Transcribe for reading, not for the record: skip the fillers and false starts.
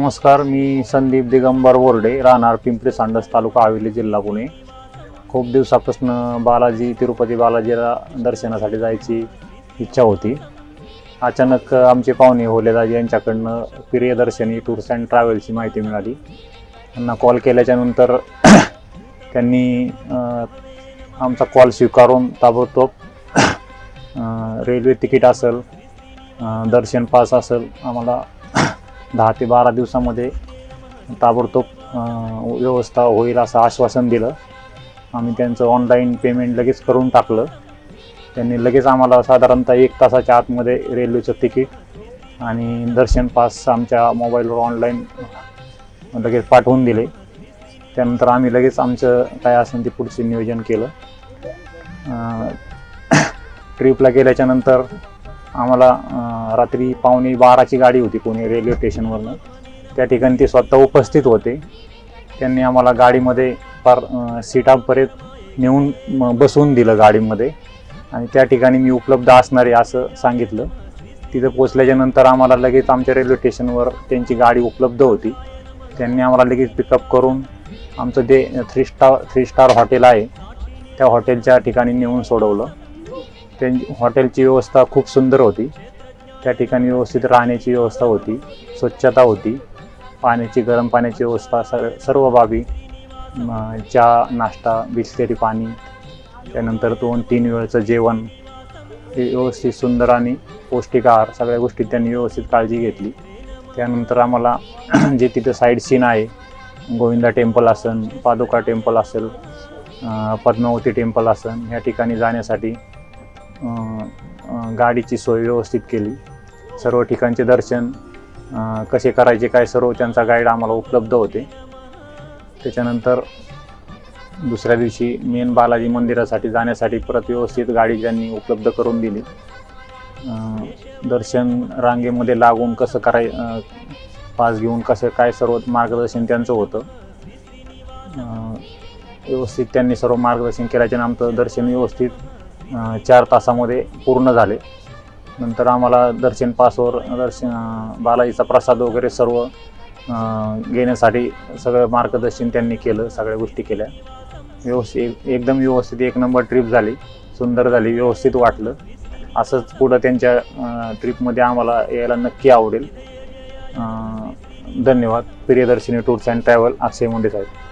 नमस्कार, मी संदीप दिगंबर बोर्डे, राहणार पिंपरी सांडस, तालुका हवेली, जिल्हा पुणे. खूप दिवसापासून तिरुपती बालाजीला दर्शनासाठी जायची इच्छा होती. अचानक आमचे पाहुणे होलेदाजी यांच्याकडनं प्रियदर्शनी टूर्स अँड ट्रॅव्हल्सची माहिती मिळाली. त्यांना कॉल केल्याच्यानंतर त्यांनी आमचा कॉल स्वीकारून ताबडतोब रेल्वे तिकीट असेल, दर्शन पास असेल, आम्हाला 10 ते 12 दिवसामध्ये ताबडतोब व्यवस्था होईल असं आश्वासन दिलं. आम्ही त्यांचं ऑनलाईन पेमेंट लगेच करून टाकलं. त्यांनी लगेच आम्हाला साधारणतः 1 तासाच्या आतमध्ये रेल्वेचं तिकीट आणि दर्शन पास आमच्या मोबाईलवर ऑनलाईन लगेच पाठवून दिले. त्यानंतर आम्ही लगेच आमचं काय असेल ते पुढचे नियोजन केलं. ट्रिपला गेल्याच्यानंतर आम्हाला रात्री 11:15ची गाडी होती पुणे रेल्वे स्टेशनवरनं. त्या ठिकाणी ते स्वतः उपस्थित होते. त्यांनी आम्हाला गाडीमध्ये फार सीटापर्यंत नेऊन बसवून दिलं गाडीमध्ये आणि त्या ठिकाणी मी उपलब्ध असणार आहे असं सांगितलं. तिथं पोचल्याच्यानंतर आम्हाला लगेच आमच्या रेल्वे स्टेशनवर त्यांची गाडी उपलब्ध होती. त्यांनी आम्हाला लगेच पिकअप करून आमचं जे 3 स्टार हॉटेल आहे त्या हॉटेलच्या ठिकाणी नेऊन सोडवलं. त्यांची हॉटेलची व्यवस्था खूप सुंदर होती. त्या ठिकाणी व्यवस्थित राहण्याची व्यवस्था होती, स्वच्छता होती, गरम पाण्याची व्यवस्था, सर्व बाबी, चहा, नाश्ता, बिस्लेरी पाणी, त्यानंतर 2-3 वेळचं जेवण, हे व्यवस्थित सुंदर आणि पौष्टिक आहार, सगळ्या गोष्टी त्यांनी व्यवस्थित काळजी घेतली. त्यानंतर आम्हाला जे तिथं साईड सीन आहे, गोविंदा टेम्पल असेल, पादुका टेम्पल असेल, पद्मावती टेम्पल असेल, ह्या ठिकाणी जाण्यासाठी गाडीची सोय व्यवस्थित केली. सर्व ठिकाणचे दर्शन कसे करायचे काय सर्व त्यांचा गाईड आम्हाला उपलब्ध होते. त्याच्यानंतर दुसऱ्या दिवशी मेन बालाजी मंदिरासाठी जाण्यासाठी परत व्यवस्थित गाडी त्यांनी उपलब्ध करून दिली. दर्शन रांगेमध्ये लागून कसं पास घेऊन कसं काय सर्व मार्गदर्शन त्यांचं होतं. व्यवस्थित त्यांनी सर्व मार्गदर्शन केल्याच्यानं आमचं दर्शन व्यवस्थित 4 तासामध्ये पूर्ण झाले. नंतर आम्हाला दर्शन पासवर बालाजीचा प्रसाद वगैरे सर्व घेण्यासाठी सगळं मार्गदर्शन त्यांनी केलं, सगळ्या गोष्टी केल्या. एकदम व्यवस्थित 1 नंबर ट्रिप झाली, सुंदर झाली, व्यवस्थित वाटलं. असंच पुढं त्यांच्या ट्रिपमध्ये आम्हाला यायला नक्की आवडेल. धन्यवाद. Priyadarshini tours and travel, Akshay Munde Saheb.